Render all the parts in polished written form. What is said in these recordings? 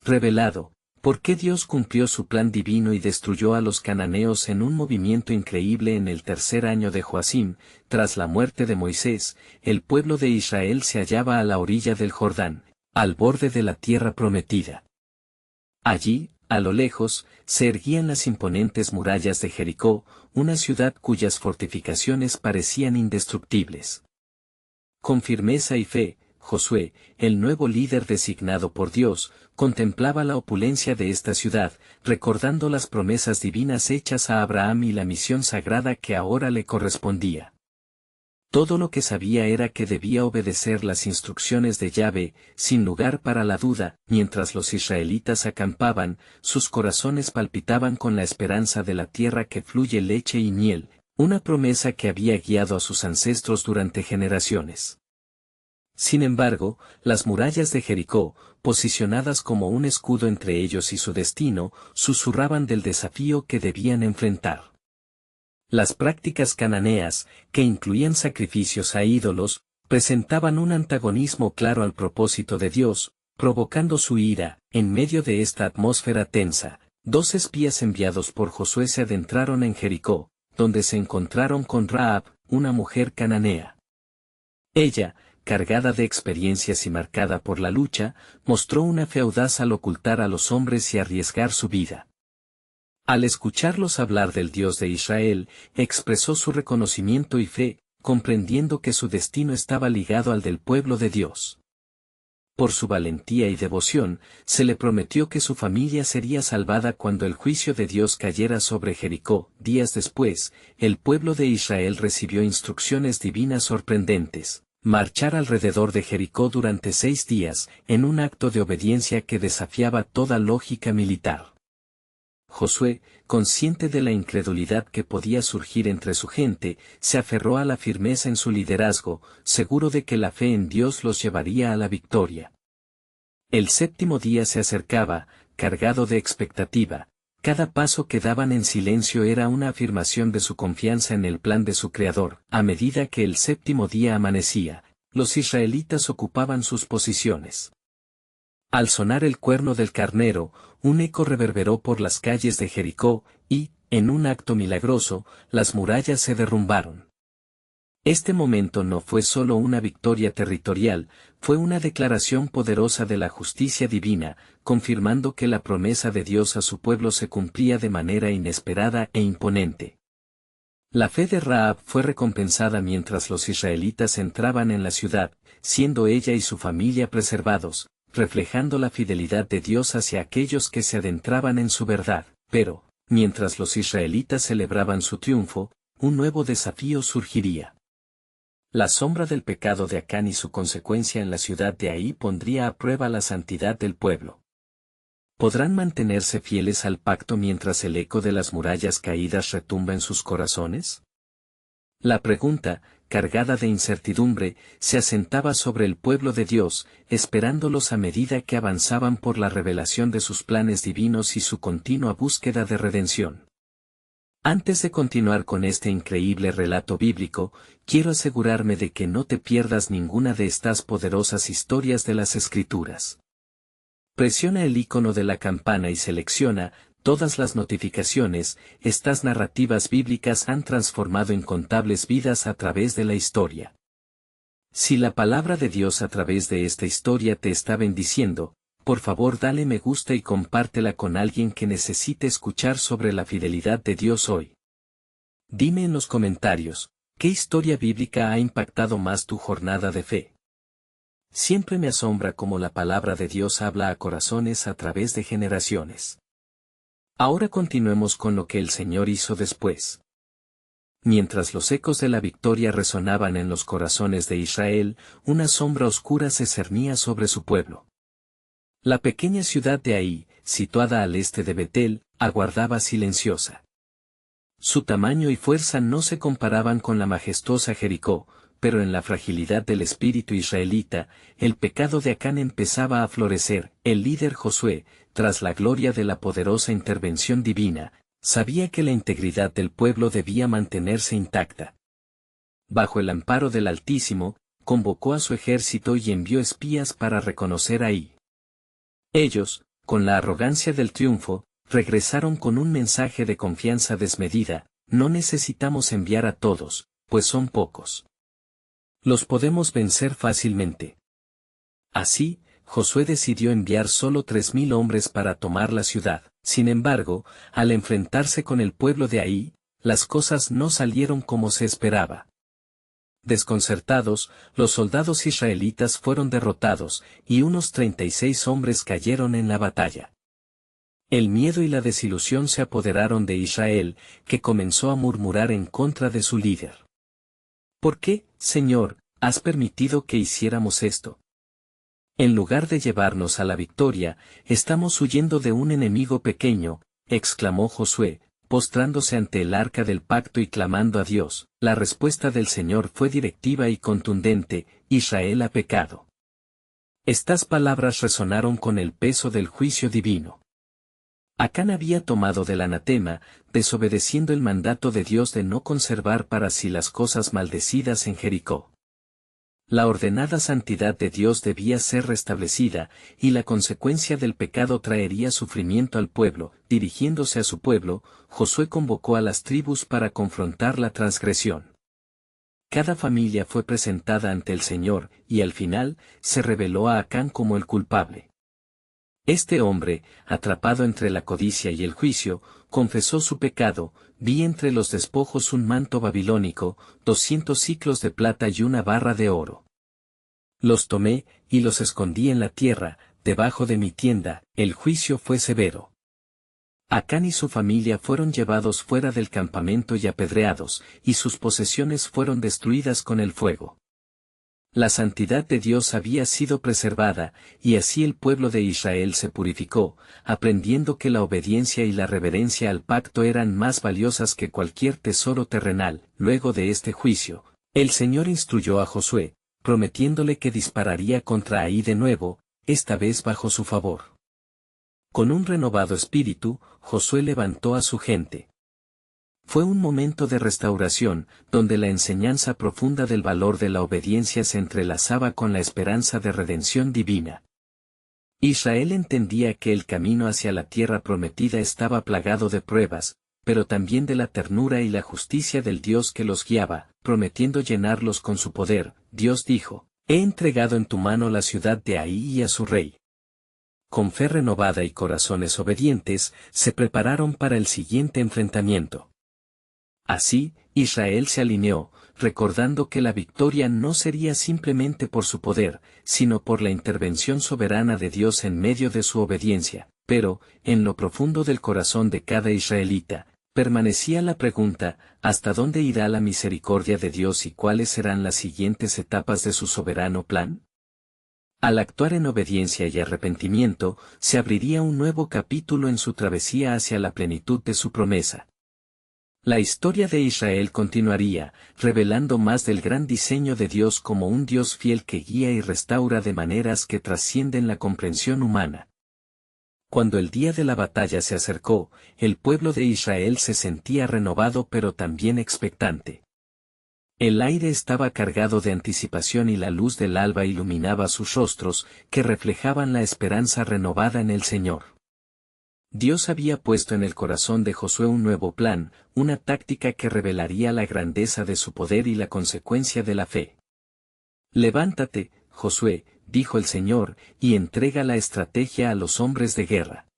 revelado, por qué Dios cumplió su plan divino y destruyó a los cananeos en un movimiento increíble en el tercer año de Joacim. Tras la muerte de Moisés, el pueblo de Israel se hallaba a la orilla del Jordán, al borde de la tierra prometida. Allí, a lo lejos, se erguían las imponentes murallas de Jericó, una ciudad cuyas fortificaciones parecían indestructibles. Con firmeza y fe, Josué, el nuevo líder designado por Dios, contemplaba la opulencia de esta ciudad, recordando las promesas divinas hechas a Abraham y la misión sagrada que ahora le correspondía. Todo lo que sabía era que debía obedecer las instrucciones de Yahvé, sin lugar para la duda. Mientras los israelitas acampaban, sus corazones palpitaban con la esperanza de la tierra que fluye leche y miel, una promesa que había guiado a sus ancestros durante generaciones. Sin embargo, las murallas de Jericó, posicionadas como un escudo entre ellos y su destino, susurraban del desafío que debían enfrentar. Las prácticas cananeas, que incluían sacrificios a ídolos, presentaban un antagonismo claro al propósito de Dios, provocando su ira. En medio de esta atmósfera tensa, 2 espías enviados por Josué se adentraron en Jericó, donde se encontraron con Rahab, una mujer cananea. Ella, cargada de experiencias y marcada por la lucha, mostró una fe audaz al ocultar a los hombres y arriesgar su vida. Al escucharlos hablar del Dios de Israel, expresó su reconocimiento y fe, comprendiendo que su destino estaba ligado al del pueblo de Dios. Por su valentía y devoción, se le prometió que su familia sería salvada cuando el juicio de Dios cayera sobre Jericó. Días después, el pueblo de Israel recibió instrucciones divinas sorprendentes: marchar alrededor de Jericó durante 6 días, en un acto de obediencia que desafiaba toda lógica militar. Josué, consciente de la incredulidad que podía surgir entre su gente, se aferró a la firmeza en su liderazgo, seguro de que la fe en Dios los llevaría a la victoria. El 7º día se acercaba, cargado de expectativa. Cada paso que daban en silencio era una afirmación de su confianza en el plan de su Creador. A medida que el 7º día amanecía, los israelitas ocupaban sus posiciones. Al sonar el cuerno del carnero, un eco reverberó por las calles de Jericó, y, en un acto milagroso, las murallas se derrumbaron. Este momento no fue solo una victoria territorial, fue una declaración poderosa de la justicia divina, confirmando que la promesa de Dios a su pueblo se cumplía de manera inesperada e imponente. La fe de Rahab fue recompensada mientras los israelitas entraban en la ciudad, siendo ella y su familia preservados, reflejando la fidelidad de Dios hacia aquellos que se adentraban en su verdad. Pero, mientras los israelitas celebraban su triunfo, un nuevo desafío surgiría. La sombra del pecado de Acán y su consecuencia en la ciudad de Ahí pondría a prueba la santidad del pueblo. ¿Podrán mantenerse fieles al pacto mientras el eco de las murallas caídas retumba en sus corazones? La pregunta, cargada de incertidumbre, se asentaba sobre el pueblo de Dios, esperándolos a medida que avanzaban por la revelación de sus planes divinos y su continua búsqueda de redención. Antes de continuar con este increíble relato bíblico, quiero asegurarme de que no te pierdas ninguna de estas poderosas historias de las Escrituras. Presiona el icono de la campana y selecciona todas las notificaciones. Estas narrativas bíblicas han transformado incontables vidas a través de la historia. Si la palabra de Dios a través de esta historia te está bendiciendo, por favor dale me gusta y compártela con alguien que necesite escuchar sobre la fidelidad de Dios hoy. Dime en los comentarios, ¿qué historia bíblica ha impactado más tu jornada de fe? Siempre me asombra cómo la palabra de Dios habla a corazones a través de generaciones. Ahora continuemos con lo que el Señor hizo después. Mientras los ecos de la victoria resonaban en los corazones de Israel, una sombra oscura se cernía sobre su pueblo. La pequeña ciudad de Ahí, situada al este de Betel, aguardaba silenciosa. Su tamaño y fuerza no se comparaban con la majestuosa Jericó, pero en la fragilidad del espíritu israelita, el pecado de Acán empezaba a florecer. El líder Josué, tras la gloria de la poderosa intervención divina, sabía que la integridad del pueblo debía mantenerse intacta. Bajo el amparo del Altísimo, convocó a su ejército y envió espías para reconocer Ahí. Ellos, con la arrogancia del triunfo, regresaron con un mensaje de confianza desmedida: no necesitamos enviar a todos, pues son pocos. Los podemos vencer fácilmente. Así, Josué decidió enviar solo 3.000 hombres para tomar la ciudad. Sin embargo, al enfrentarse con el pueblo de Ai, las cosas no salieron como se esperaba. Desconcertados, los soldados israelitas fueron derrotados, y unos 36 hombres cayeron en la batalla. El miedo y la desilusión se apoderaron de Israel, que comenzó a murmurar en contra de su líder. ¿Por qué, Señor, has permitido que hiciéramos esto? En lugar de llevarnos a la victoria, estamos huyendo de un enemigo pequeño, exclamó Josué, postrándose ante el arca del pacto y clamando a Dios. La respuesta del Señor fue directiva y contundente: Israel ha pecado. Estas palabras resonaron con el peso del juicio divino. Acán había tomado del anatema, desobedeciendo el mandato de Dios de no conservar para sí las cosas maldecidas en Jericó. La ordenada santidad de Dios debía ser restablecida, y la consecuencia del pecado traería sufrimiento al pueblo. Dirigiéndose a su pueblo, Josué convocó a las tribus para confrontar la transgresión. Cada familia fue presentada ante el Señor, y al final, se reveló a Acán como el culpable. Este hombre, atrapado entre la codicia y el juicio, confesó su pecado: vi entre los despojos un manto babilónico, 200 siclos de plata y una barra de oro. Los tomé, y los escondí en la tierra, debajo de mi tienda. El juicio fue severo. Acán y su familia fueron llevados fuera del campamento y apedreados, y sus posesiones fueron destruidas con el fuego. La santidad de Dios había sido preservada, y así el pueblo de Israel se purificó, aprendiendo que la obediencia y la reverencia al pacto eran más valiosas que cualquier tesoro terrenal. Luego de este juicio, el Señor instruyó a Josué, prometiéndole que dispararía contra Ai de nuevo, esta vez bajo su favor. Con un renovado espíritu, Josué levantó a su gente. Fue un momento de restauración, donde la enseñanza profunda del valor de la obediencia se entrelazaba con la esperanza de redención divina. Israel entendía que el camino hacia la tierra prometida estaba plagado de pruebas, pero también de la ternura y la justicia del Dios que los guiaba, prometiendo llenarlos con su poder. Dios dijo: he entregado en tu mano la ciudad de Ai y a su rey. Con fe renovada y corazones obedientes, se prepararon para el siguiente enfrentamiento. Así, Israel se alineó, recordando que la victoria no sería simplemente por su poder, sino por la intervención soberana de Dios en medio de su obediencia. Pero, en lo profundo del corazón de cada israelita, permanecía la pregunta: ¿hasta dónde irá la misericordia de Dios y cuáles serán las siguientes etapas de su soberano plan? Al actuar en obediencia y arrepentimiento, se abriría un nuevo capítulo en su travesía hacia la plenitud de su promesa. La historia de Israel continuaría, revelando más del gran diseño de Dios como un Dios fiel que guía y restaura de maneras que trascienden la comprensión humana. Cuando el día de la batalla se acercó, el pueblo de Israel se sentía renovado pero también expectante. El aire estaba cargado de anticipación y la luz del alba iluminaba sus rostros, que reflejaban la esperanza renovada en el Señor. Dios había puesto en el corazón de Josué un nuevo plan, una táctica que revelaría la grandeza de su poder y la consecuencia de la fe. Levántate, Josué, dijo el Señor, y entrega la estrategia a los hombres de guerra.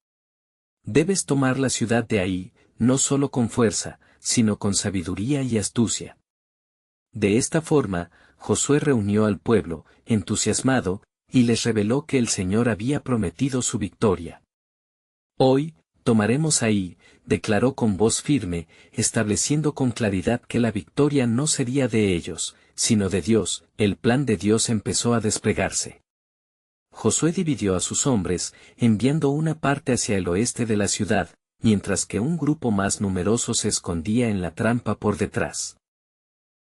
Debes tomar la ciudad de Ai, no solo con fuerza, sino con sabiduría y astucia. De esta forma, Josué reunió al pueblo, entusiasmado, y les reveló que el Señor había prometido su victoria. Hoy, tomaremos Ai, declaró con voz firme, estableciendo con claridad que la victoria no sería de ellos, sino de Dios. El plan de Dios empezó a desplegarse. Josué dividió a sus hombres, enviando una parte hacia el oeste de la ciudad, mientras que un grupo más numeroso se escondía en la trampa por detrás.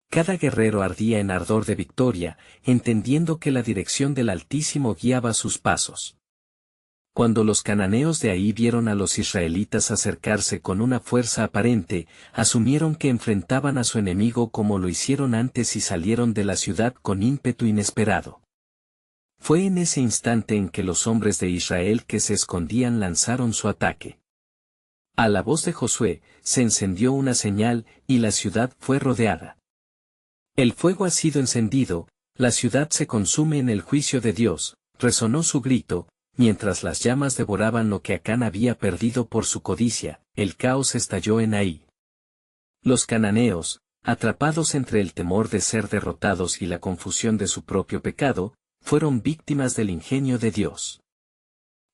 Cada guerrero ardía en ardor de victoria, entendiendo que la dirección del Altísimo guiaba sus pasos. Cuando los cananeos de Ai vieron a los israelitas acercarse con una fuerza aparente, asumieron que enfrentaban a su enemigo como lo hicieron antes y salieron de la ciudad con ímpetu inesperado. Fue en ese instante en que los hombres de Israel que se escondían lanzaron su ataque. A la voz de Josué, se encendió una señal, y la ciudad fue rodeada. El fuego ha sido encendido, la ciudad se consume en el juicio de Dios, resonó su grito, mientras las llamas devoraban lo que Acán había perdido por su codicia, el caos estalló en Ahí. Los cananeos, atrapados entre el temor de ser derrotados y la confusión de su propio pecado, fueron víctimas del ingenio de Dios.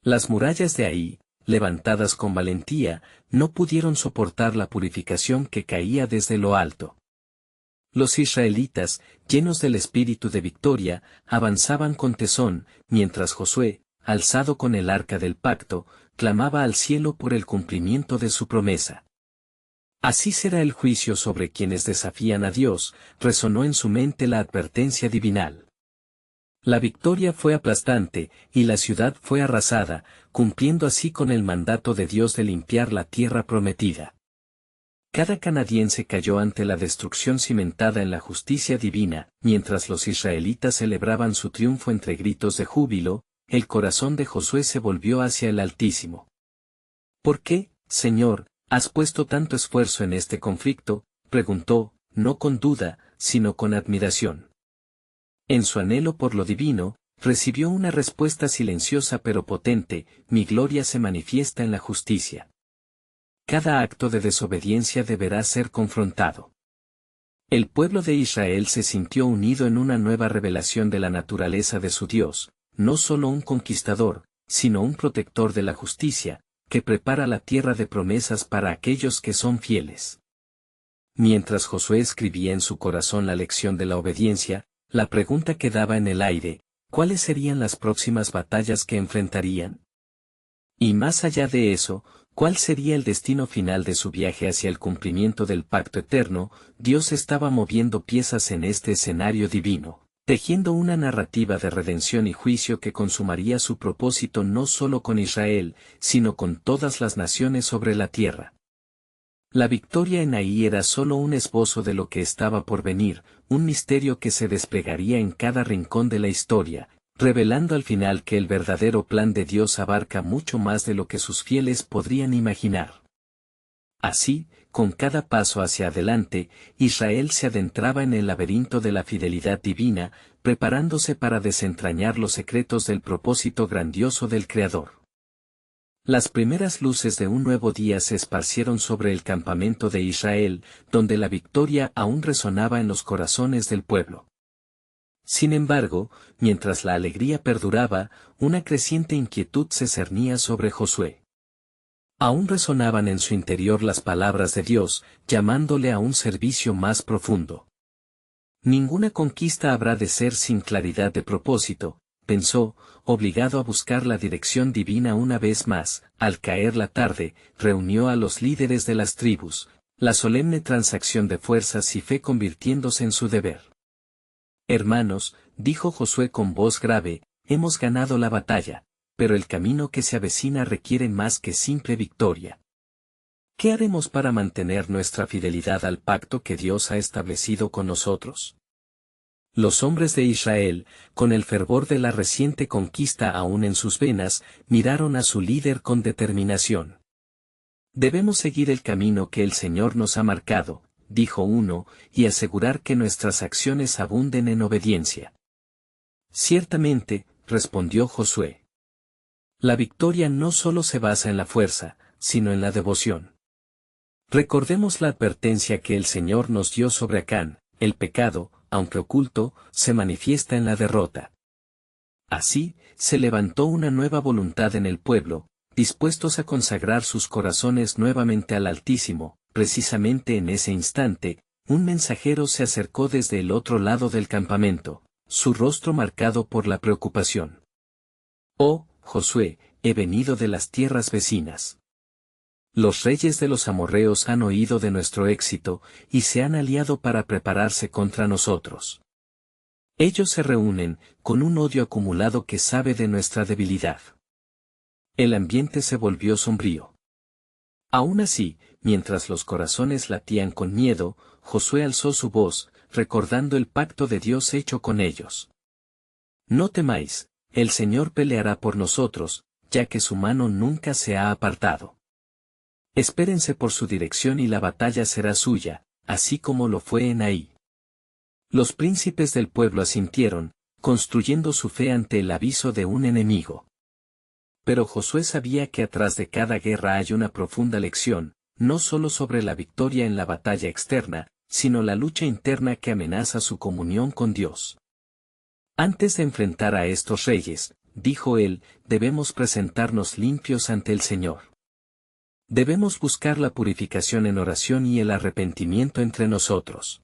Las murallas de Ahí, levantadas con valentía, no pudieron soportar la purificación que caía desde lo alto. Los israelitas, llenos del espíritu de victoria, avanzaban con tesón, mientras Josué, alzado con el arca del pacto, clamaba al cielo por el cumplimiento de su promesa. Así será el juicio sobre quienes desafían a Dios, resonó en su mente la advertencia divinal. La victoria fue aplastante, y la ciudad fue arrasada, cumpliendo así con el mandato de Dios de limpiar la tierra prometida. Cada canadiense cayó ante la destrucción cimentada en la justicia divina, mientras los israelitas celebraban su triunfo entre gritos de júbilo, el corazón de Josué se volvió hacia el Altísimo. ¿Por qué, Señor, has puesto tanto esfuerzo en este conflicto? Preguntó, no con duda, sino con admiración. En su anhelo por lo divino, recibió una respuesta silenciosa pero potente: mi gloria se manifiesta en la justicia. Cada acto de desobediencia deberá ser confrontado. El pueblo de Israel se sintió unido en una nueva revelación de la naturaleza de su Dios, no solo un conquistador, sino un protector de la justicia, que prepara la tierra de promesas para aquellos que son fieles. Mientras Josué escribía en su corazón la lección de la obediencia, la pregunta quedaba en el aire: ¿cuáles serían las próximas batallas que enfrentarían? Y más allá de eso, ¿cuál sería el destino final de su viaje hacia el cumplimiento del pacto eterno? Dios estaba moviendo piezas en este escenario divino, tejiendo una narrativa de redención y juicio que consumaría su propósito no solo con Israel, sino con todas las naciones sobre la tierra. La victoria en Ahí era solo un esbozo de lo que estaba por venir, un misterio que se desplegaría en cada rincón de la historia, revelando al final que el verdadero plan de Dios abarca mucho más de lo que sus fieles podrían imaginar. Así, con cada paso hacia adelante, Israel se adentraba en el laberinto de la fidelidad divina, preparándose para desentrañar los secretos del propósito grandioso del Creador. Las primeras luces de un nuevo día se esparcieron sobre el campamento de Israel, donde la victoria aún resonaba en los corazones del pueblo. Sin embargo, mientras la alegría perduraba, una creciente inquietud se cernía sobre Josué. Aún resonaban en su interior las palabras de Dios, llamándole a un servicio más profundo. Ninguna conquista habrá de ser sin claridad de propósito, pensó, obligado a buscar la dirección divina una vez más. Al caer la tarde, reunió a los líderes de las tribus, la solemne transacción de fuerzas y fe convirtiéndose en su deber. Hermanos, dijo Josué con voz grave, hemos ganado la batalla, pero el camino que se avecina requiere más que simple victoria. ¿Qué haremos para mantener nuestra fidelidad al pacto que Dios ha establecido con nosotros? Los hombres de Israel, con el fervor de la reciente conquista aún en sus venas, miraron a su líder con determinación. Debemos seguir el camino que el Señor nos ha marcado, dijo uno, y asegurar que nuestras acciones abunden en obediencia. Ciertamente, respondió Josué. La victoria no solo se basa en la fuerza, sino en la devoción. Recordemos la advertencia que el Señor nos dio sobre Acán: el pecado, aunque oculto, se manifiesta en la derrota. Así, se levantó una nueva voluntad en el pueblo, dispuestos a consagrar sus corazones nuevamente al Altísimo. Precisamente en ese instante, un mensajero se acercó desde el otro lado del campamento, su rostro marcado por la preocupación. Oh, Josué, he venido de las tierras vecinas. Los reyes de los amorreos han oído de nuestro éxito, y se han aliado para prepararse contra nosotros. Ellos se reúnen, con un odio acumulado que sabe de nuestra debilidad. El ambiente se volvió sombrío. Aún así, mientras los corazones latían con miedo, Josué alzó su voz, recordando el pacto de Dios hecho con ellos. No temáis, el Señor peleará por nosotros, ya que su mano nunca se ha apartado. Espérense por su dirección y la batalla será suya, así como lo fue en Ai. Los príncipes del pueblo asintieron, construyendo su fe ante el aviso de un enemigo. Pero Josué sabía que atrás de cada guerra hay una profunda lección, no solo sobre la victoria en la batalla externa, sino la lucha interna que amenaza su comunión con Dios. Antes de enfrentar a estos reyes, dijo él, debemos presentarnos limpios ante el Señor. Debemos buscar la purificación en oración y el arrepentimiento entre nosotros.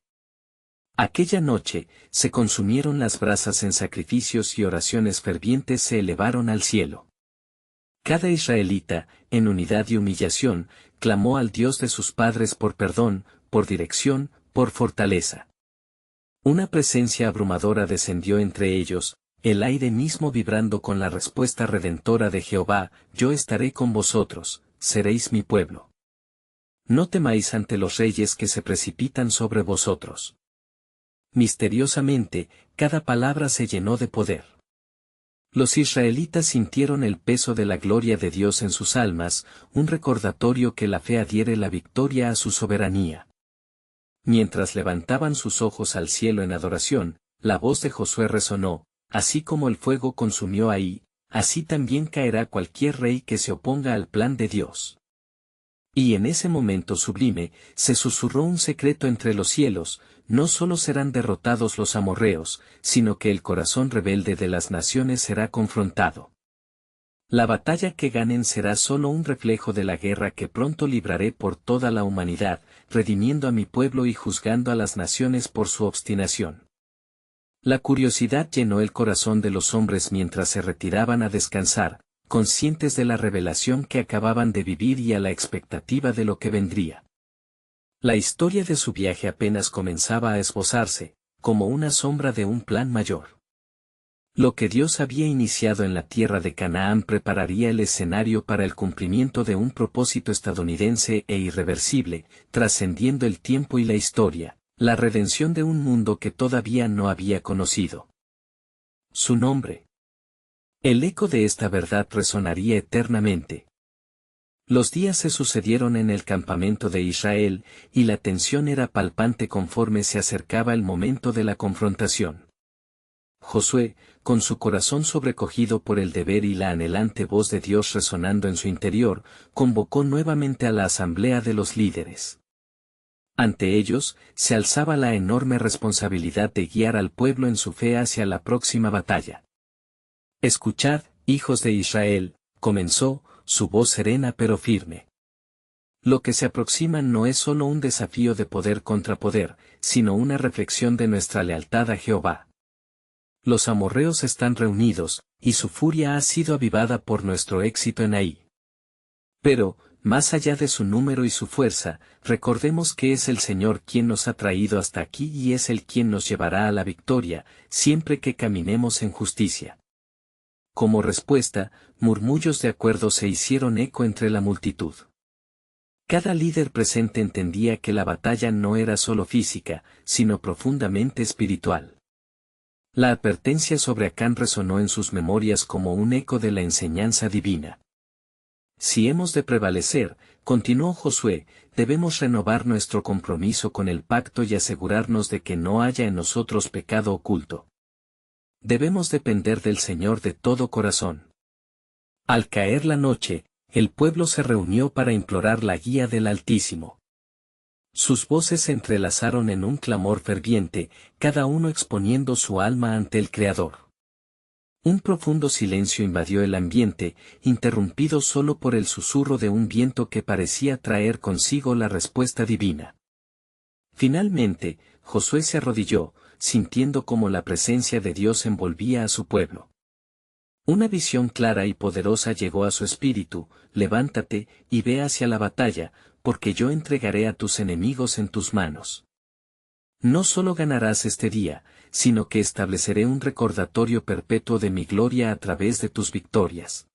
Aquella noche, se consumieron las brasas en sacrificios y oraciones fervientes se elevaron al cielo. Cada israelita, en unidad y humillación, clamó al Dios de sus padres por perdón, por dirección, por fortaleza. Una presencia abrumadora descendió entre ellos, el aire mismo vibrando con la respuesta redentora de Jehová, yo estaré con vosotros, seréis mi pueblo. No temáis ante los reyes que se precipitan sobre vosotros. Misteriosamente, cada palabra se llenó de poder. Los israelitas sintieron el peso de la gloria de Dios en sus almas, un recordatorio que la fe adhiere la victoria a su soberanía. Mientras levantaban sus ojos al cielo en adoración, la voz de Josué resonó, así como el fuego consumió a Ai, así también caerá cualquier rey que se oponga al plan de Dios. Y en ese momento sublime, se susurró un secreto entre los cielos, no solo serán derrotados los amorreos, sino que el corazón rebelde de las naciones será confrontado. La batalla que ganen será solo un reflejo de la guerra que pronto libraré por toda la humanidad, redimiendo a mi pueblo y juzgando a las naciones por su obstinación. La curiosidad llenó el corazón de los hombres mientras se retiraban a descansar, conscientes de la revelación que acababan de vivir y a la expectativa de lo que vendría. La historia de su viaje apenas comenzaba a esbozarse, como una sombra de un plan mayor. Lo que Dios había iniciado en la tierra de Canaán prepararía el escenario para el cumplimiento de un propósito estadounidense e irreversible, trascendiendo el tiempo y la historia, la redención de un mundo que todavía no había conocido. Su nombre. El eco de esta verdad resonaría eternamente. Los días se sucedieron en el campamento de Israel, y la tensión era palpante conforme se acercaba el momento de la confrontación. Josué, con su corazón sobrecogido por el deber y la anhelante voz de Dios resonando en su interior, convocó nuevamente a la asamblea de los líderes. Ante ellos, se alzaba la enorme responsabilidad de guiar al pueblo en su fe hacia la próxima batalla. Escuchad, hijos de Israel, comenzó, su voz serena pero firme. Lo que se aproxima no es solo un desafío de poder contra poder, sino una reflexión de nuestra lealtad a Jehová. Los amorreos están reunidos, y su furia ha sido avivada por nuestro éxito en Ai. Pero, más allá de su número y su fuerza, recordemos que es el Señor quien nos ha traído hasta aquí y es Él quien nos llevará a la victoria, siempre que caminemos en justicia. Como respuesta, murmullos de acuerdo se hicieron eco entre la multitud. Cada líder presente entendía que la batalla no era solo física, sino profundamente espiritual. La advertencia sobre Acán resonó en sus memorias como un eco de la enseñanza divina. Si hemos de prevalecer, continuó Josué, debemos renovar nuestro compromiso con el pacto y asegurarnos de que no haya en nosotros pecado oculto. Debemos depender del Señor de todo corazón. Al caer la noche, el pueblo se reunió para implorar la guía del Altísimo. Sus voces se entrelazaron en un clamor ferviente, cada uno exponiendo su alma ante el Creador. Un profundo silencio invadió el ambiente, interrumpido solo por el susurro de un viento que parecía traer consigo la respuesta divina. Finalmente, Josué se arrodilló, sintiendo cómo la presencia de Dios envolvía a su pueblo. Una visión clara y poderosa llegó a su espíritu: levántate, y ve hacia la batalla, porque yo entregaré a tus enemigos en tus manos. No solo ganarás este día, sino que estableceré un recordatorio perpetuo de mi gloria a través de tus victorias.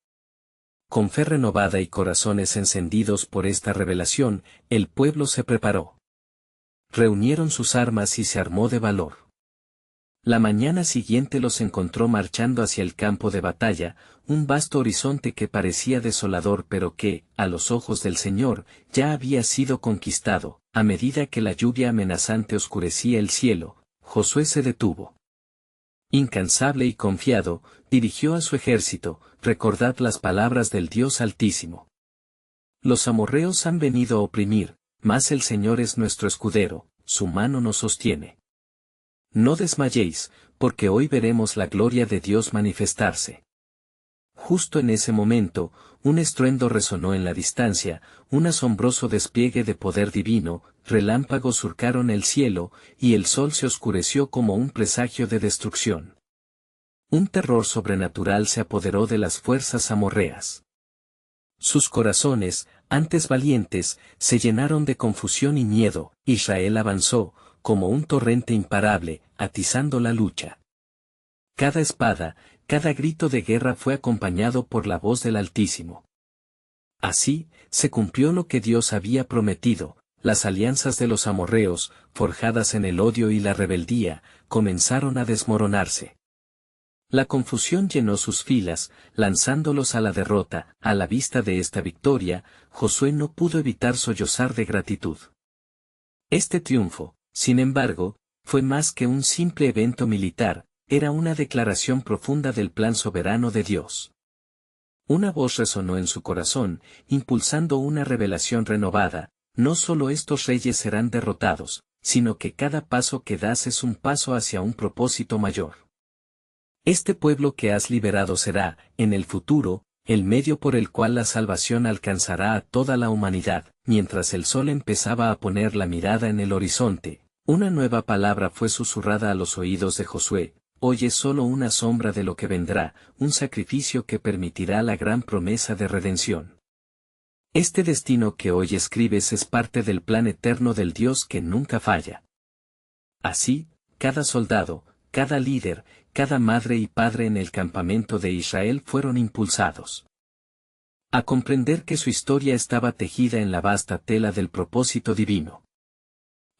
Con fe renovada y corazones encendidos por esta revelación, el pueblo se preparó. Reunieron sus armas y se armó de valor. La mañana siguiente los encontró marchando hacia el campo de batalla, un vasto horizonte que parecía desolador pero que, a los ojos del Señor, ya había sido conquistado. A medida que la lluvia amenazante oscurecía el cielo, Josué se detuvo. Incansable y confiado, dirigió a su ejército: recordad las palabras del Dios Altísimo. Los amorreos han venido a oprimir, mas el Señor es nuestro escudero, su mano nos sostiene. No desmayéis, porque hoy veremos la gloria de Dios manifestarse. Justo en ese momento, un estruendo resonó en la distancia, un asombroso despliegue de poder divino, relámpagos surcaron el cielo, y el sol se oscureció como un presagio de destrucción. Un terror sobrenatural se apoderó de las fuerzas amorreas. Sus corazones, antes valientes, se llenaron de confusión y miedo. Israel avanzó, como un torrente imparable, atizando la lucha. Cada espada, cada grito de guerra fue acompañado por la voz del Altísimo. Así, se cumplió lo que Dios había prometido: las alianzas de los amorreos, forjadas en el odio y la rebeldía, comenzaron a desmoronarse. La confusión llenó sus filas, lanzándolos a la derrota. A la vista de esta victoria, Josué no pudo evitar sollozar de gratitud. Este triunfo, sin embargo, fue más que un simple evento militar, era una declaración profunda del plan soberano de Dios. Una voz resonó en su corazón, impulsando una revelación renovada: no solo estos reyes serán derrotados, sino que cada paso que das es un paso hacia un propósito mayor. Este pueblo que has liberado será, en el futuro, el medio por el cual la salvación alcanzará a toda la humanidad. Mientras el sol empezaba a poner la mirada en el horizonte, una nueva palabra fue susurrada a los oídos de Josué: hoy es solo una sombra de lo que vendrá, un sacrificio que permitirá la gran promesa de redención. Este destino que hoy escribes es parte del plan eterno del Dios que nunca falla. Así, cada soldado, cada líder, cada madre y padre en el campamento de Israel fueron impulsados a comprender que su historia estaba tejida en la vasta tela del propósito divino.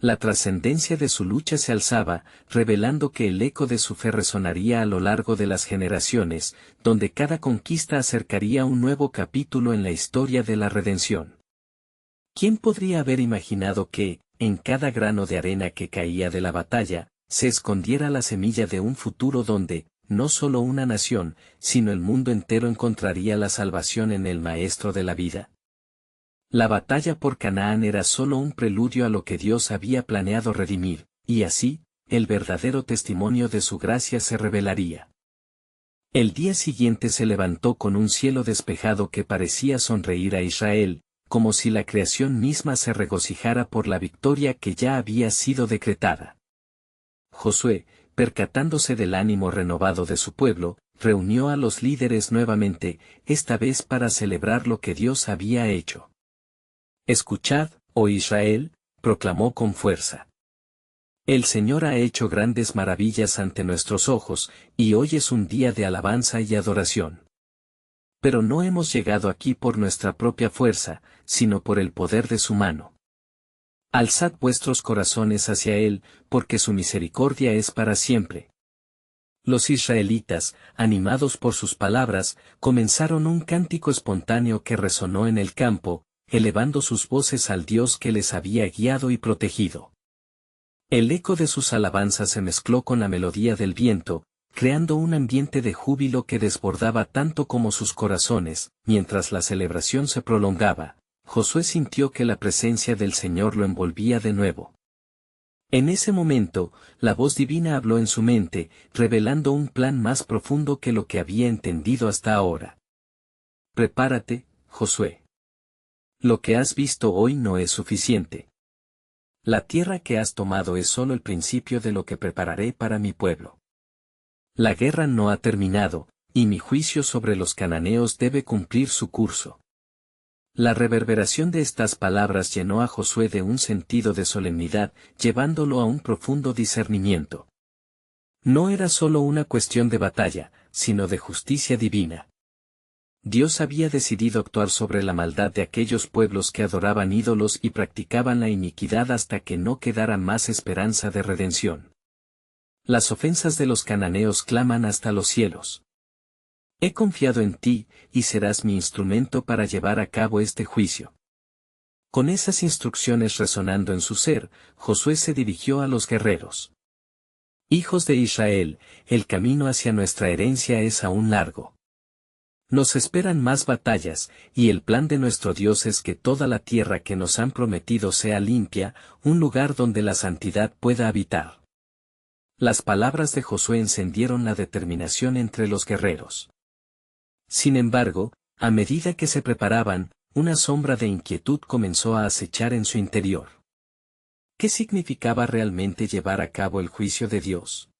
La trascendencia de su lucha se alzaba, revelando que el eco de su fe resonaría a lo largo de las generaciones, donde cada conquista acercaría un nuevo capítulo en la historia de la redención. ¿Quién podría haber imaginado que, en cada grano de arena que caía de la batalla, se escondiera la semilla de un futuro donde, no solo una nación, sino el mundo entero encontraría la salvación en el Maestro de la vida? La batalla por Canaán era solo un preludio a lo que Dios había planeado redimir, y así, el verdadero testimonio de su gracia se revelaría. El día siguiente se levantó con un cielo despejado que parecía sonreír a Israel, como si la creación misma se regocijara por la victoria que ya había sido decretada. Josué, percatándose del ánimo renovado de su pueblo, reunió a los líderes nuevamente, esta vez para celebrar lo que Dios había hecho. Escuchad, oh Israel, proclamó con fuerza. El Señor ha hecho grandes maravillas ante nuestros ojos, y hoy es un día de alabanza y adoración. Pero no hemos llegado aquí por nuestra propia fuerza, sino por el poder de su mano. Alzad vuestros corazones hacia Él, porque su misericordia es para siempre. Los israelitas, animados por sus palabras, comenzaron un cántico espontáneo que resonó en el campo, elevando sus voces al Dios que les había guiado y protegido. El eco de sus alabanzas se mezcló con la melodía del viento, creando un ambiente de júbilo que desbordaba tanto como sus corazones. Mientras la celebración se prolongaba, Josué sintió que la presencia del Señor lo envolvía de nuevo. En ese momento, la voz divina habló en su mente, revelando un plan más profundo que lo que había entendido hasta ahora. Prepárate, Josué. Lo que has visto hoy no es suficiente. La tierra que has tomado es solo el principio de lo que prepararé para mi pueblo. La guerra no ha terminado, y mi juicio sobre los cananeos debe cumplir su curso. La reverberación de estas palabras llenó a Josué de un sentido de solemnidad, llevándolo a un profundo discernimiento. No era solo una cuestión de batalla, sino de justicia divina. Dios había decidido actuar sobre la maldad de aquellos pueblos que adoraban ídolos y practicaban la iniquidad hasta que no quedara más esperanza de redención. Las ofensas de los cananeos claman hasta los cielos. He confiado en ti, y serás mi instrumento para llevar a cabo este juicio. Con esas instrucciones resonando en su ser, Josué se dirigió a los guerreros. Hijos de Israel, el camino hacia nuestra herencia es aún largo. Nos esperan más batallas, y el plan de nuestro Dios es que toda la tierra que nos han prometido sea limpia, un lugar donde la santidad pueda habitar. Las palabras de Josué encendieron la determinación entre los guerreros. Sin embargo, a medida que se preparaban, una sombra de inquietud comenzó a acechar en su interior. ¿Qué significaba realmente llevar a cabo el juicio de Dios?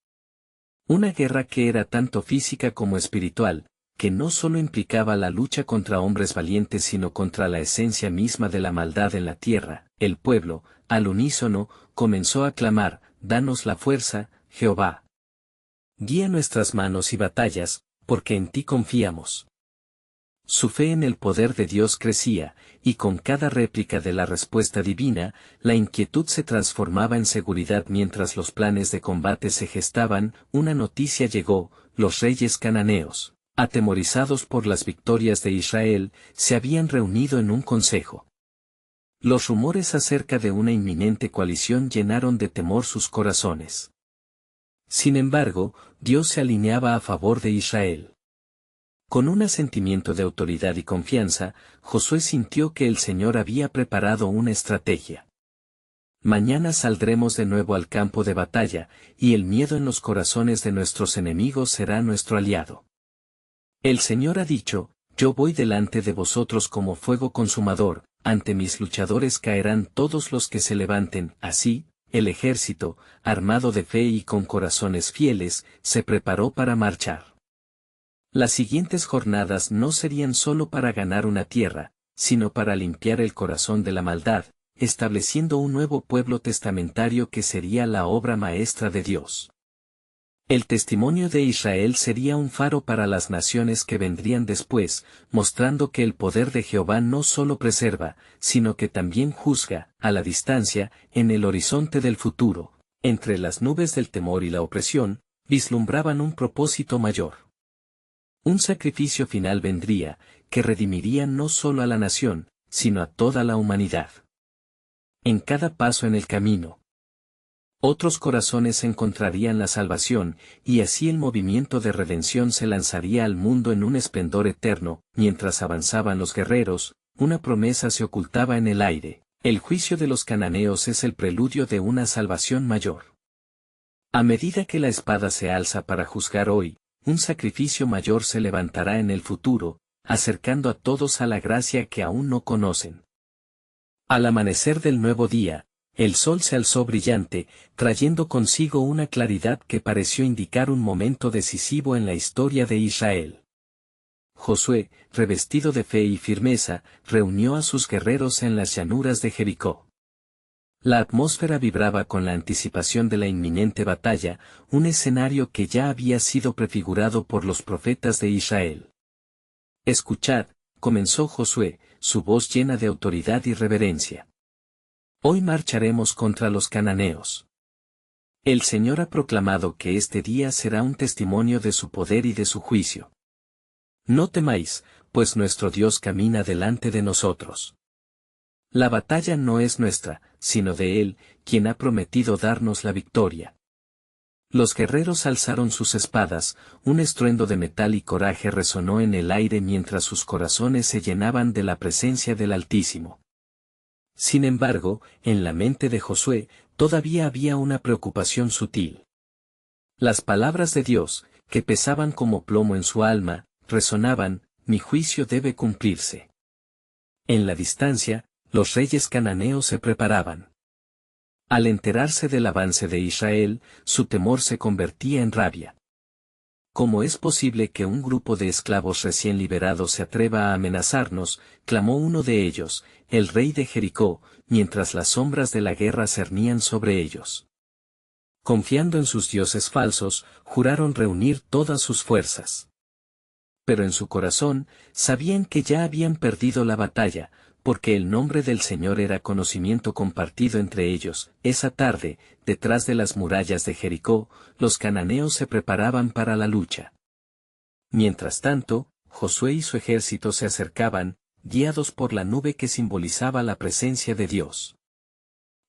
Una guerra que era tanto física como espiritual, que no solo implicaba la lucha contra hombres valientes sino contra la esencia misma de la maldad en la tierra. El pueblo, al unísono, comenzó a clamar: «Danos la fuerza, Jehová. Guía nuestras manos y batallas, porque en ti confiamos». Su fe en el poder de Dios crecía, y con cada réplica de la respuesta divina, la inquietud se transformaba en seguridad mientras los planes de combate se gestaban. Una noticia llegó: los reyes cananeos, atemorizados por las victorias de Israel, se habían reunido en un consejo. Los rumores acerca de una inminente coalición llenaron de temor sus corazones. Sin embargo, Dios se alineaba a favor de Israel. Con un sentimiento de autoridad y confianza, Josué sintió que el Señor había preparado una estrategia. Mañana saldremos de nuevo al campo de batalla, y el miedo en los corazones de nuestros enemigos será nuestro aliado. El Señor ha dicho: yo voy delante de vosotros como fuego consumador, ante mis luchadores caerán todos los que se levanten. Así, el ejército, armado de fe y con corazones fieles, se preparó para marchar. Las siguientes jornadas no serían solo para ganar una tierra, sino para limpiar el corazón de la maldad, estableciendo un nuevo pueblo testamentario que sería la obra maestra de Dios. El testimonio de Israel sería un faro para las naciones que vendrían después, mostrando que el poder de Jehová no solo preserva, sino que también juzga. A la distancia, en el horizonte del futuro, entre las nubes del temor y la opresión, vislumbraban un propósito mayor. Un sacrificio final vendría, que redimiría no solo a la nación, sino a toda la humanidad. En cada paso en el camino, otros corazones encontrarían la salvación, y así el movimiento de redención se lanzaría al mundo en un esplendor eterno. Mientras avanzaban los guerreros, una promesa se ocultaba en el aire: el juicio de los cananeos es el preludio de una salvación mayor. A medida que la espada se alza para juzgar hoy, un sacrificio mayor se levantará en el futuro, acercando a todos a la gracia que aún no conocen. Al amanecer del nuevo día, el sol se alzó brillante, trayendo consigo una claridad que pareció indicar un momento decisivo en la historia de Israel. Josué, revestido de fe y firmeza, reunió a sus guerreros en las llanuras de Jericó. La atmósfera vibraba con la anticipación de la inminente batalla, un escenario que ya había sido prefigurado por los profetas de Israel. «Escuchad», comenzó Josué, su voz llena de autoridad y reverencia. «Hoy marcharemos contra los cananeos. El Señor ha proclamado que este día será un testimonio de su poder y de su juicio. No temáis, pues nuestro Dios camina delante de nosotros. La batalla no es nuestra, sino de Él, quien ha prometido darnos la victoria». Los guerreros alzaron sus espadas, un estruendo de metal y coraje resonó en el aire mientras sus corazones se llenaban de la presencia del Altísimo. Sin embargo, en la mente de Josué, todavía había una preocupación sutil. Las palabras de Dios, que pesaban como plomo en su alma, resonaban: mi juicio debe cumplirse. En la distancia, los reyes cananeos se preparaban. Al enterarse del avance de Israel, su temor se convertía en rabia. «¿Cómo es posible que un grupo de esclavos recién liberados se atreva a amenazarnos?», clamó uno de ellos, el rey de Jericó, mientras las sombras de la guerra cernían sobre ellos. Confiando en sus dioses falsos, juraron reunir todas sus fuerzas. Pero en su corazón, sabían que ya habían perdido la batalla, porque el nombre del Señor era conocimiento compartido entre ellos. Esa tarde, detrás de las murallas de Jericó, los cananeos se preparaban para la lucha. Mientras tanto, Josué y su ejército se acercaban, guiados por la nube que simbolizaba la presencia de Dios.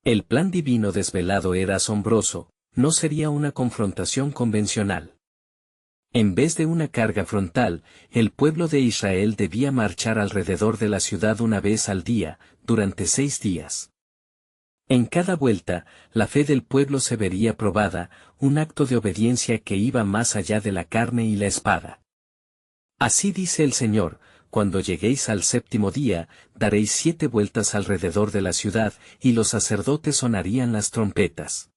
El plan divino desvelado era asombroso, no sería una confrontación convencional. En vez de una carga frontal, el pueblo de Israel debía marchar alrededor de la ciudad una vez al día, durante 6 días. En cada vuelta, la fe del pueblo se vería probada, un acto de obediencia que iba más allá de la carne y la espada. Así dice el Señor: cuando lleguéis al 7º día, daréis 7 vueltas alrededor de la ciudad, y los sacerdotes sonarían las trompetas.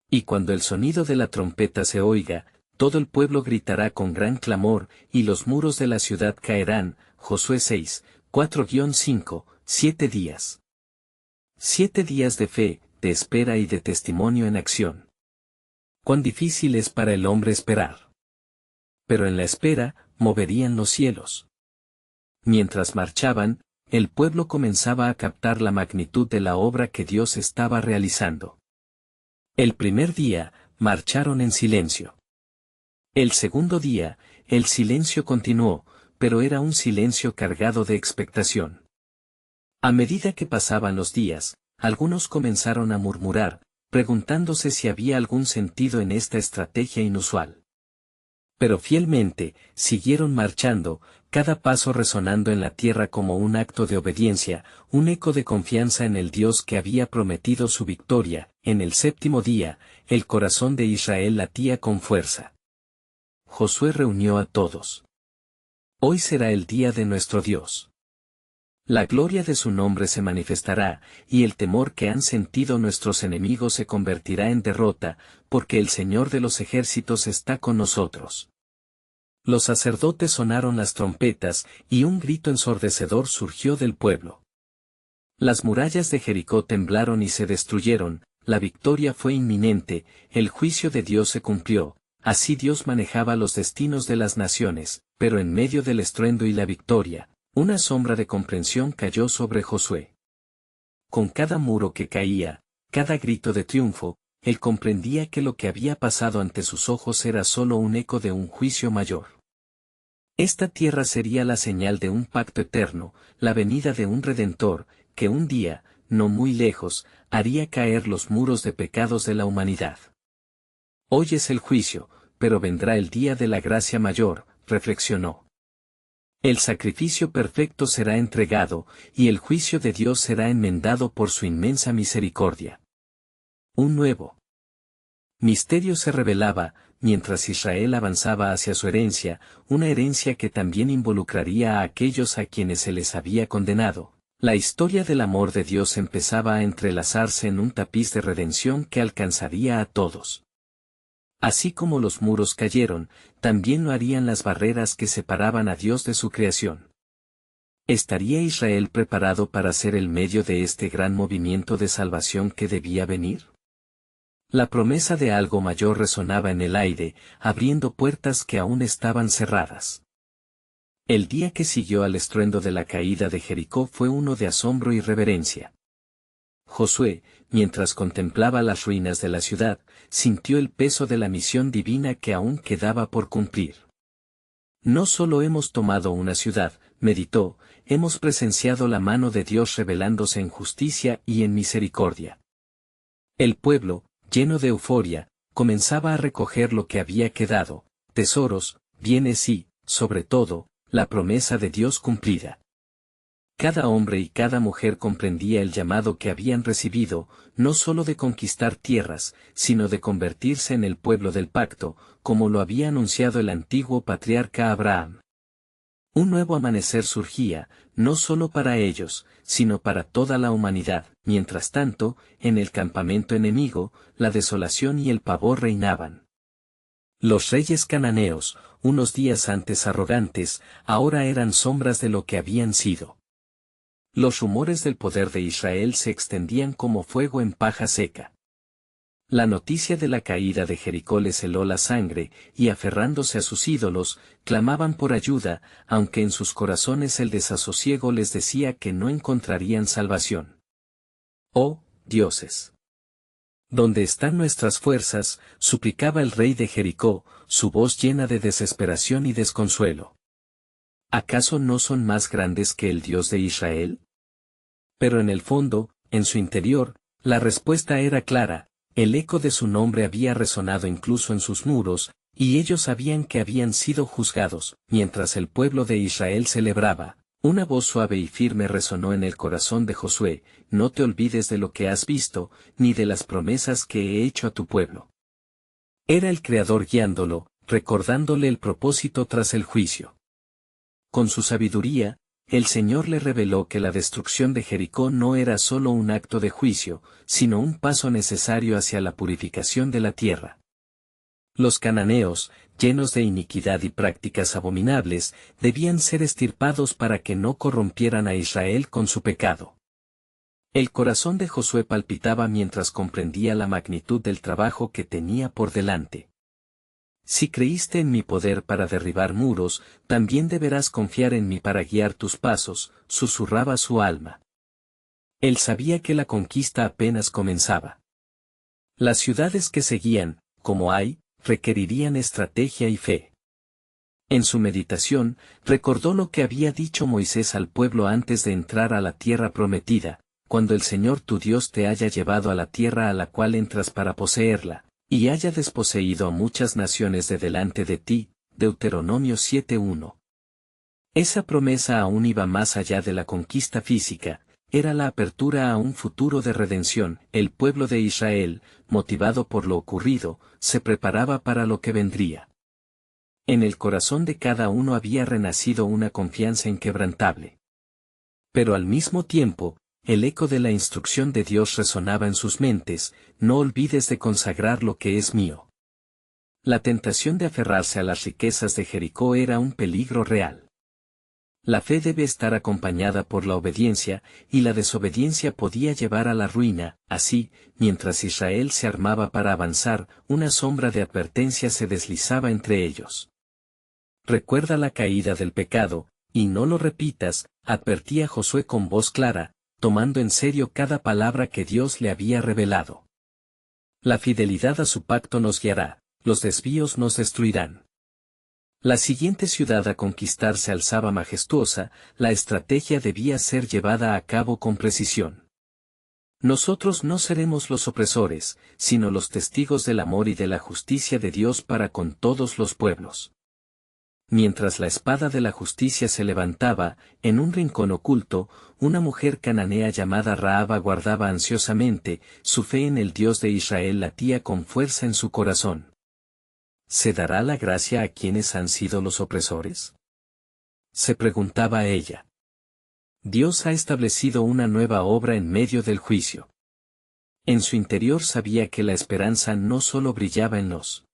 Y cuando el sonido de la trompeta se oiga, todo el pueblo gritará con gran clamor, y los muros de la ciudad caerán. Josué 6, 4-5, 7 días. 7 días de fe, de espera y de testimonio en acción. Cuán difícil es para el hombre esperar. Pero en la espera, moverían los cielos. Mientras marchaban, el pueblo comenzaba a captar la magnitud de la obra que Dios estaba realizando. El primer día, marcharon en silencio. El segundo día, el silencio continuó, pero era un silencio cargado de expectación. A medida que pasaban los días, algunos comenzaron a murmurar, preguntándose si había algún sentido en esta estrategia inusual. Pero fielmente, siguieron marchando, cada paso resonando en la tierra como un acto de obediencia, un eco de confianza en el Dios que había prometido su victoria. En el 7º día, el corazón de Israel latía con fuerza. Josué reunió a todos. Hoy será el día de nuestro Dios. La gloria de su nombre se manifestará, y el temor que han sentido nuestros enemigos se convertirá en derrota, porque el Señor de los ejércitos está con nosotros. Los sacerdotes sonaron las trompetas, y un grito ensordecedor surgió del pueblo. Las murallas de Jericó temblaron y se destruyeron, la victoria fue inminente, el juicio de Dios se cumplió. Así Dios manejaba los destinos de las naciones, pero en medio del estruendo y la victoria, una sombra de comprensión cayó sobre Josué. Con cada muro que caía, cada grito de triunfo, él comprendía que lo que había pasado ante sus ojos era solo un eco de un juicio mayor. Esta tierra sería la señal de un pacto eterno, la venida de un Redentor, que un día, no muy lejos, haría caer los muros de pecados de la humanidad. Hoy es el juicio, pero vendrá el día de la gracia mayor, reflexionó. El sacrificio perfecto será entregado, y el juicio de Dios será enmendado por su inmensa misericordia. Un nuevo misterio se revelaba, mientras Israel avanzaba hacia su herencia, una herencia que también involucraría a aquellos a quienes se les había condenado. La historia del amor de Dios empezaba a entrelazarse en un tapiz de redención que alcanzaría a todos. Así como los muros cayeron, también lo harían las barreras que separaban a Dios de su creación. ¿Estaría Israel preparado para ser el medio de este gran movimiento de salvación que debía venir? La promesa de algo mayor resonaba en el aire, abriendo puertas que aún estaban cerradas. El día que siguió al estruendo de la caída de Jericó fue uno de asombro y reverencia. Josué, mientras contemplaba las ruinas de la ciudad, sintió el peso de la misión divina que aún quedaba por cumplir. No solo hemos tomado una ciudad, meditó, hemos presenciado la mano de Dios revelándose en justicia y en misericordia. El pueblo, lleno de euforia, comenzaba a recoger lo que había quedado, tesoros, bienes y, sobre todo, la promesa de Dios cumplida. Cada hombre y cada mujer comprendía el llamado que habían recibido, no solo de conquistar tierras, sino de convertirse en el pueblo del pacto, como lo había anunciado el antiguo patriarca Abraham. Un nuevo amanecer surgía, no solo para ellos, sino para toda la humanidad. Mientras tanto, en el campamento enemigo, la desolación y el pavor reinaban. Los reyes cananeos, unos días antes arrogantes, ahora eran sombras de lo que habían sido. Los rumores del poder de Israel se extendían como fuego en paja seca. La noticia de la caída de Jericó les heló la sangre, y aferrándose a sus ídolos, clamaban por ayuda, aunque en sus corazones el desasosiego les decía que no encontrarían salvación. ¡Oh, dioses! ¿Dónde están nuestras fuerzas?, suplicaba el rey de Jericó, su voz llena de desesperación y desconsuelo. ¿Acaso no son más grandes que el Dios de Israel? Pero en el fondo, en su interior, la respuesta era clara. El eco de su nombre había resonado incluso en sus muros, y ellos sabían que habían sido juzgados. Mientras el pueblo de Israel celebraba, una voz suave y firme resonó en el corazón de Josué: no te olvides de lo que has visto, ni de las promesas que he hecho a tu pueblo. Era el Creador guiándolo, recordándole el propósito tras el juicio. Con su sabiduría, el Señor le reveló que la destrucción de Jericó no era solo un acto de juicio, sino un paso necesario hacia la purificación de la tierra. Los cananeos, llenos de iniquidad y prácticas abominables, debían ser extirpados para que no corrompieran a Israel con su pecado. El corazón de Josué palpitaba mientras comprendía la magnitud del trabajo que tenía por delante. Si creíste en mi poder para derribar muros, también deberás confiar en mí para guiar tus pasos, susurraba su alma. Él sabía que la conquista apenas comenzaba. Las ciudades que seguían, como Ai, requerirían estrategia y fe. En su meditación, recordó lo que había dicho Moisés al pueblo antes de entrar a la tierra prometida: cuando el Señor tu Dios te haya llevado a la tierra a la cual entras para poseerla, y haya desposeído a muchas naciones de delante de ti. Deuteronomio 7:1. Esa promesa aún iba más allá de la conquista física, era la apertura a un futuro de redención. El pueblo de Israel, motivado por lo ocurrido, se preparaba para lo que vendría. En el corazón de cada uno había renacido una confianza inquebrantable. Pero al mismo tiempo, el eco de la instrucción de Dios resonaba en sus mentes: no olvides de consagrar lo que es mío. La tentación de aferrarse a las riquezas de Jericó era un peligro real. La fe debe estar acompañada por la obediencia, y la desobediencia podía llevar a la ruina. Así, mientras Israel se armaba para avanzar, una sombra de advertencia se deslizaba entre ellos. Recuerda la caída del pecado, y no lo repitas, advertía Josué con voz clara, tomando en serio cada palabra que Dios le había revelado. La fidelidad a su pacto nos guiará, los desvíos nos destruirán. La siguiente ciudad a conquistar se alzaba majestuosa, la estrategia debía ser llevada a cabo con precisión. Nosotros no seremos los opresores, sino los testigos del amor y de la justicia de Dios para con todos los pueblos. Mientras la espada de la justicia se levantaba, en un rincón oculto, una mujer cananea llamada Rahab aguardaba ansiosamente. Su fe en el Dios de Israel latía con fuerza en su corazón. ¿Se dará la gracia a quienes han sido los opresores?, se preguntaba ella. Dios ha establecido una nueva obra en medio del juicio. En su interior sabía que la esperanza no solo brillaba en los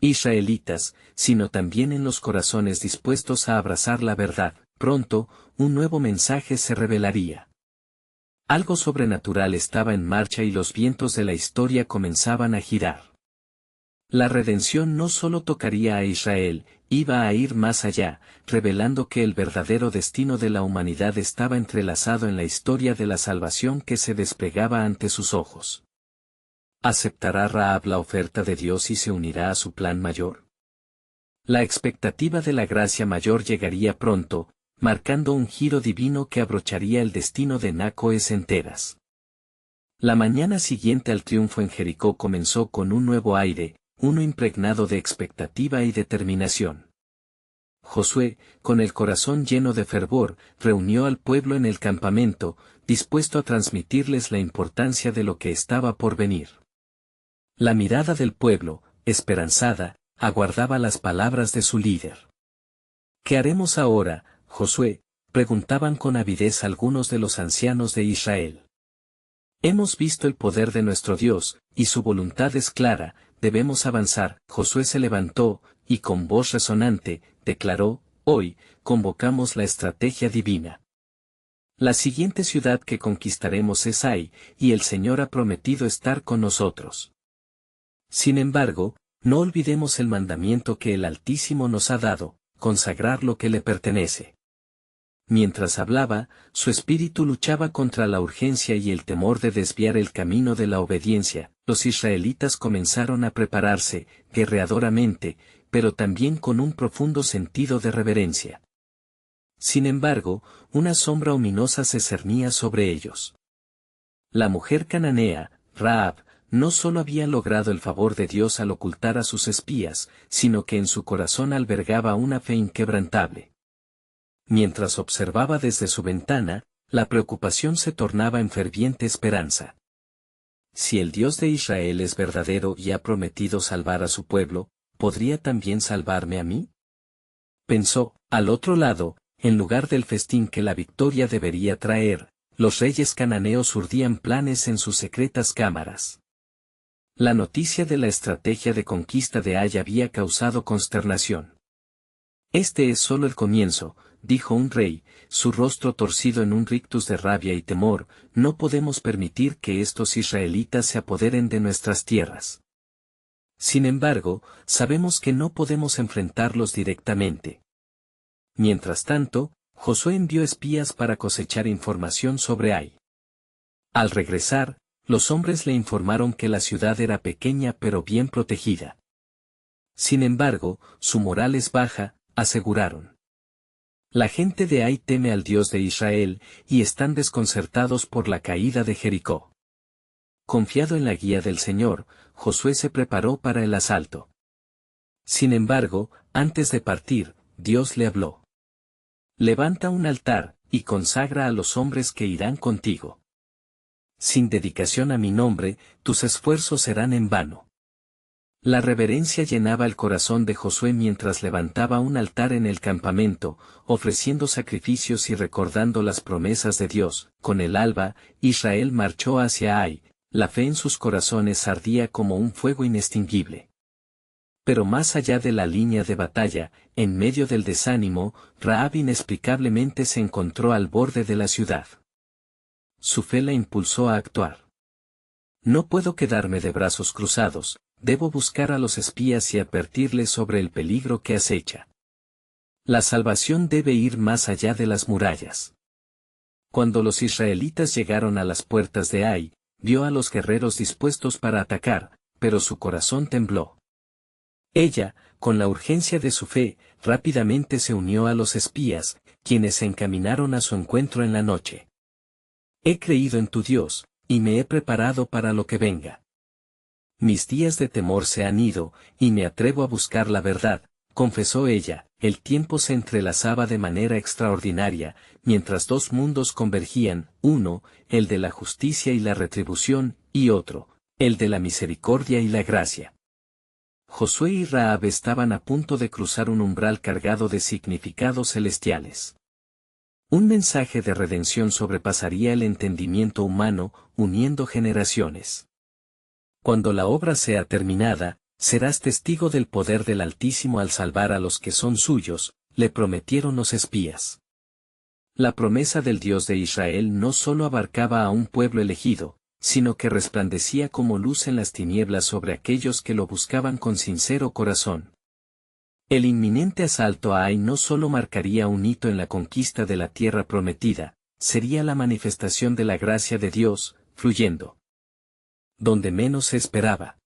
israelitas, sino también en los corazones dispuestos a abrazar la verdad. Pronto, un nuevo mensaje se revelaría. Algo sobrenatural estaba en marcha y los vientos de la historia comenzaban a girar. La redención no solo tocaría a Israel, iba a ir más allá, revelando que el verdadero destino de la humanidad estaba entrelazado en la historia de la salvación que se desplegaba ante sus ojos. ¿Aceptará Rahab la oferta de Dios y se unirá a su plan mayor? La expectativa de la gracia mayor llegaría pronto, marcando un giro divino que abrocharía el destino de naciones enteras. La mañana siguiente al triunfo en Jericó comenzó con un nuevo aire, uno impregnado de expectativa y determinación. Josué, con el corazón lleno de fervor, reunió al pueblo en el campamento, dispuesto a transmitirles la importancia de lo que estaba por venir. La mirada del pueblo, esperanzada, aguardaba las palabras de su líder. ¿Qué haremos ahora, Josué?, preguntaban con avidez algunos de los ancianos de Israel. Hemos visto el poder de nuestro Dios, y su voluntad es clara, debemos avanzar. Josué se levantó, y con voz resonante, declaró: hoy, convocamos la estrategia divina. La siguiente ciudad que conquistaremos es Ai, y el Señor ha prometido estar con nosotros. Sin embargo, no olvidemos el mandamiento que el Altísimo nos ha dado, consagrar lo que le pertenece. Mientras hablaba, su espíritu luchaba contra la urgencia y el temor de desviar el camino de la obediencia. Los israelitas comenzaron a prepararse, guerreadoramente, pero también con un profundo sentido de reverencia. Sin embargo, una sombra ominosa se cernía sobre ellos. La mujer cananea, Rahab, no solo había logrado el favor de Dios al ocultar a sus espías, sino que en su corazón albergaba una fe inquebrantable. Mientras observaba desde su ventana, la preocupación se tornaba en ferviente esperanza. Si el Dios de Israel es verdadero y ha prometido salvar a su pueblo, ¿podría también salvarme a mí? Pensó. Al otro lado, en lugar del festín que la victoria debería traer, los reyes cananeos urdían planes en sus secretas cámaras. La noticia de la estrategia de conquista de Ai había causado consternación. Este es solo el comienzo, dijo un rey, su rostro torcido en un rictus de rabia y temor. No podemos permitir que estos israelitas se apoderen de nuestras tierras. Sin embargo, sabemos que no podemos enfrentarlos directamente. Mientras tanto, Josué envió espías para cosechar información sobre Ai. Al regresar, los hombres le informaron que la ciudad era pequeña pero bien protegida. Sin embargo, su moral es baja, aseguraron. La gente de Ai teme al Dios de Israel, y están desconcertados por la caída de Jericó. Confiado en la guía del Señor, Josué se preparó para el asalto. Sin embargo, antes de partir, Dios le habló. Levanta un altar, y consagra a los hombres que irán contigo. Sin dedicación a mi nombre, tus esfuerzos serán en vano. La reverencia llenaba el corazón de Josué mientras levantaba un altar en el campamento, ofreciendo sacrificios y recordando las promesas de Dios. Con el alba, Israel marchó hacia Ai, la fe en sus corazones ardía como un fuego inextinguible. Pero más allá de la línea de batalla, en medio del desánimo, Rahab inexplicablemente se encontró al borde de la ciudad. Su fe la impulsó a actuar. No puedo quedarme de brazos cruzados, debo buscar a los espías y advertirles sobre el peligro que acecha. La salvación debe ir más allá de las murallas. Cuando los israelitas llegaron a las puertas de Ai, vio a los guerreros dispuestos para atacar, pero su corazón tembló. Ella, con la urgencia de su fe, rápidamente se unió a los espías, quienes se encaminaron a su encuentro en la noche. He creído en tu Dios, y me he preparado para lo que venga. Mis días de temor se han ido, y me atrevo a buscar la verdad, confesó ella. El tiempo se entrelazaba de manera extraordinaria, mientras dos mundos convergían, uno, el de la justicia y la retribución, y otro, el de la misericordia y la gracia. Josué y Rahab estaban a punto de cruzar un umbral cargado de significados celestiales. Un mensaje de redención sobrepasaría el entendimiento humano, uniendo generaciones. Cuando la obra sea terminada, serás testigo del poder del Altísimo al salvar a los que son suyos, le prometieron los espías. La promesa del Dios de Israel no solo abarcaba a un pueblo elegido, sino que resplandecía como luz en las tinieblas sobre aquellos que lo buscaban con sincero corazón. El inminente asalto a Ai no solo marcaría un hito en la conquista de la tierra prometida, sería la manifestación de la gracia de Dios, fluyendo donde menos se esperaba.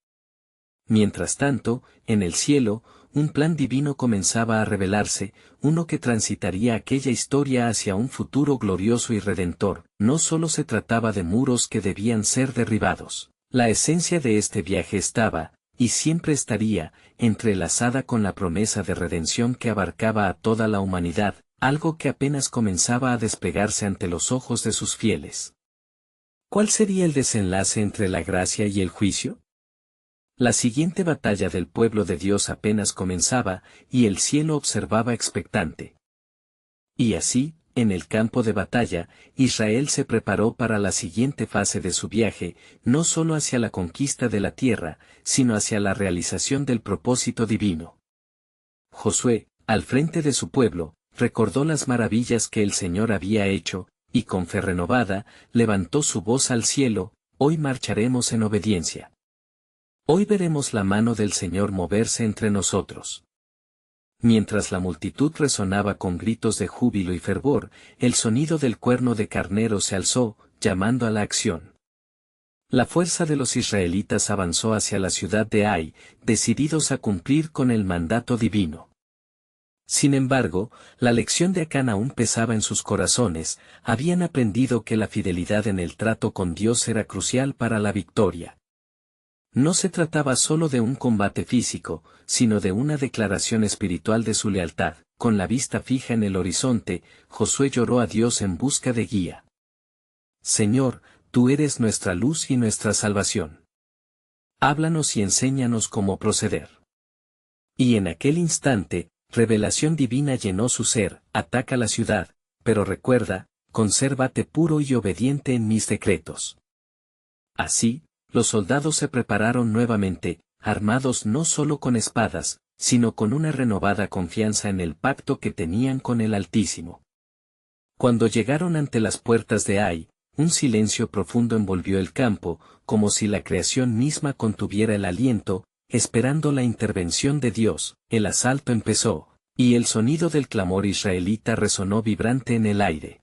Mientras tanto, en el cielo, un plan divino comenzaba a revelarse, uno que transitaría aquella historia hacia un futuro glorioso y redentor. No solo se trataba de muros que debían ser derribados. La esencia de este viaje estaba, y siempre estaría, entrelazada con la promesa de redención que abarcaba a toda la humanidad, algo que apenas comenzaba a desplegarse ante los ojos de sus fieles. ¿Cuál sería el desenlace entre la gracia y el juicio? La siguiente batalla del pueblo de Dios apenas comenzaba, y el cielo observaba expectante. Y así, en el campo de batalla, Israel se preparó para la siguiente fase de su viaje, no solo hacia la conquista de la tierra, sino hacia la realización del propósito divino. Josué, al frente de su pueblo, recordó las maravillas que el Señor había hecho, y con fe renovada, levantó su voz al cielo: hoy marcharemos en obediencia. Hoy veremos la mano del Señor moverse entre nosotros. Mientras la multitud resonaba con gritos de júbilo y fervor, el sonido del cuerno de carnero se alzó, llamando a la acción. La fuerza de los israelitas avanzó hacia la ciudad de Ai, decididos a cumplir con el mandato divino. Sin embargo, la lección de Acán aún pesaba en sus corazones, habían aprendido que la fidelidad en el trato con Dios era crucial para la victoria. No se trataba solo de un combate físico, sino de una declaración espiritual de su lealtad. Con la vista fija en el horizonte, Josué lloró a Dios en busca de guía. Señor, tú eres nuestra luz y nuestra salvación. Háblanos y enséñanos cómo proceder. Y en aquel instante, revelación divina llenó su ser. Ataca la ciudad, pero recuerda, consérvate puro y obediente en mis decretos. Así, los soldados se prepararon nuevamente, armados no solo con espadas, sino con una renovada confianza en el pacto que tenían con el Altísimo. Cuando llegaron ante las puertas de Ai, un silencio profundo envolvió el campo, como si la creación misma contuviera el aliento, esperando la intervención de Dios. El asalto empezó, y el sonido del clamor israelita resonó vibrante en el aire.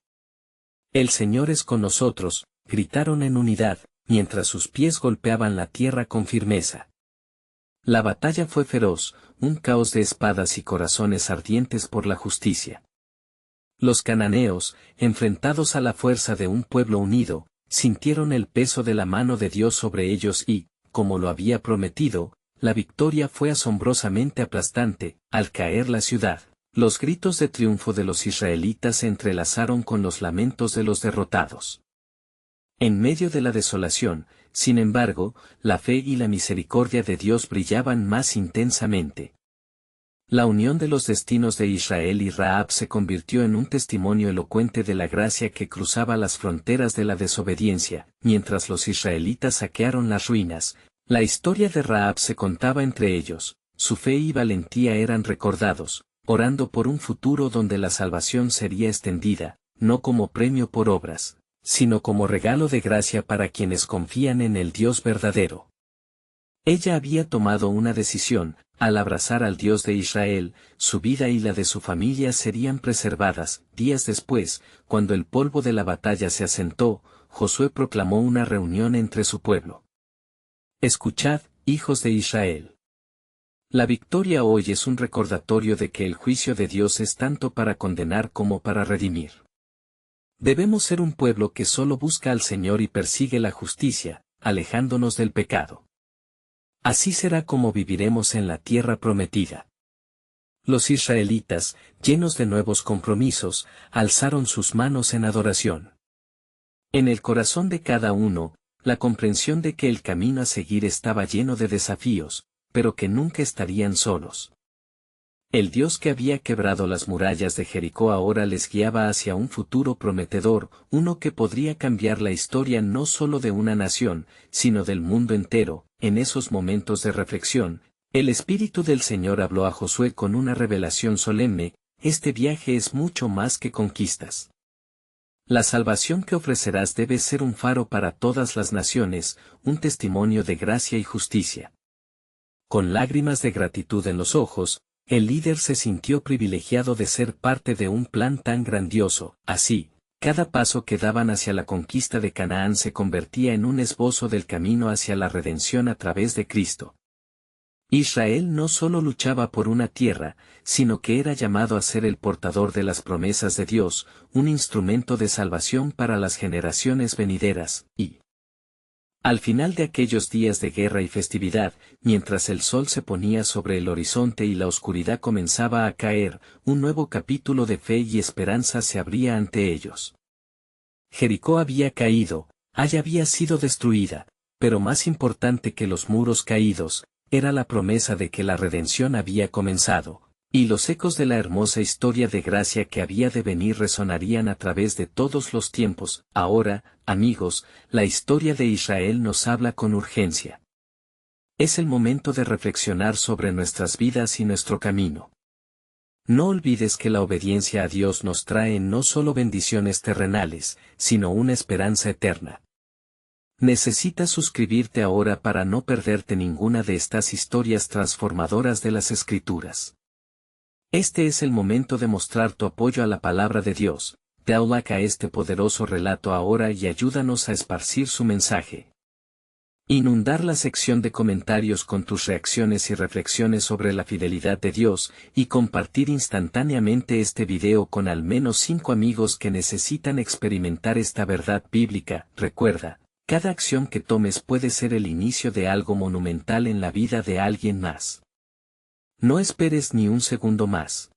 El Señor es con nosotros, gritaron en unidad, mientras sus pies golpeaban la tierra con firmeza. La batalla fue feroz, un caos de espadas y corazones ardientes por la justicia. Los cananeos, enfrentados a la fuerza de un pueblo unido, sintieron el peso de la mano de Dios sobre ellos y, como lo había prometido, la victoria fue asombrosamente aplastante. Al caer la ciudad, los gritos de triunfo de los israelitas se entrelazaron con los lamentos de los derrotados. En medio de la desolación, sin embargo, la fe y la misericordia de Dios brillaban más intensamente. La unión de los destinos de Israel y Rahab se convirtió en un testimonio elocuente de la gracia que cruzaba las fronteras de la desobediencia. Mientras los israelitas saquearon las ruinas, la historia de Rahab se contaba entre ellos, su fe y valentía eran recordados, orando por un futuro donde la salvación sería extendida, no como premio por obras, sino como regalo de gracia para quienes confían en el Dios verdadero. Ella había tomado una decisión: al abrazar al Dios de Israel, su vida y la de su familia serían preservadas. Días después, cuando el polvo de la batalla se asentó, Josué proclamó una reunión entre su pueblo. Escuchad, hijos de Israel. La victoria hoy es un recordatorio de que el juicio de Dios es tanto para condenar como para redimir. Debemos ser un pueblo que solo busca al Señor y persigue la justicia, alejándonos del pecado. Así será como viviremos en la tierra prometida. Los israelitas, llenos de nuevos compromisos, alzaron sus manos en adoración. En el corazón de cada uno, la comprensión de que el camino a seguir estaba lleno de desafíos, pero que nunca estarían solos. El Dios que había quebrado las murallas de Jericó ahora les guiaba hacia un futuro prometedor, uno que podría cambiar la historia no solo de una nación, sino del mundo entero. En esos momentos de reflexión, el Espíritu del Señor habló a Josué con una revelación solemne: este viaje es mucho más que conquistas. La salvación que ofrecerás debe ser un faro para todas las naciones, un testimonio de gracia y justicia. Con lágrimas de gratitud en los ojos, el líder se sintió privilegiado de ser parte de un plan tan grandioso. Así, cada paso que daban hacia la conquista de Canaán se convertía en un esbozo del camino hacia la redención a través de Cristo. Israel no solo luchaba por una tierra, sino que era llamado a ser el portador de las promesas de Dios, un instrumento de salvación para las generaciones venideras. Y al final de aquellos días de guerra y festividad, mientras el sol se ponía sobre el horizonte y la oscuridad comenzaba a caer, un nuevo capítulo de fe y esperanza se abría ante ellos. Jericó había caído, Ai había sido destruida, pero más importante que los muros caídos, era la promesa de que la redención había comenzado, y los ecos de la hermosa historia de gracia que había de venir resonarían a través de todos los tiempos. Ahora, amigos, la historia de Israel nos habla con urgencia. Es el momento de reflexionar sobre nuestras vidas y nuestro camino. No olvides que la obediencia a Dios nos trae no solo bendiciones terrenales, sino una esperanza eterna. Necesitas suscribirte ahora para no perderte ninguna de estas historias transformadoras de las Escrituras. Este es el momento de mostrar tu apoyo a la palabra de Dios. Da like a este poderoso relato ahora y ayúdanos a esparcir su mensaje. Inundar la sección de comentarios con tus reacciones y reflexiones sobre la fidelidad de Dios, y compartir instantáneamente este video con al menos 5 amigos que necesitan experimentar esta verdad bíblica. Recuerda, cada acción que tomes puede ser el inicio de algo monumental en la vida de alguien más. No esperes ni un segundo más.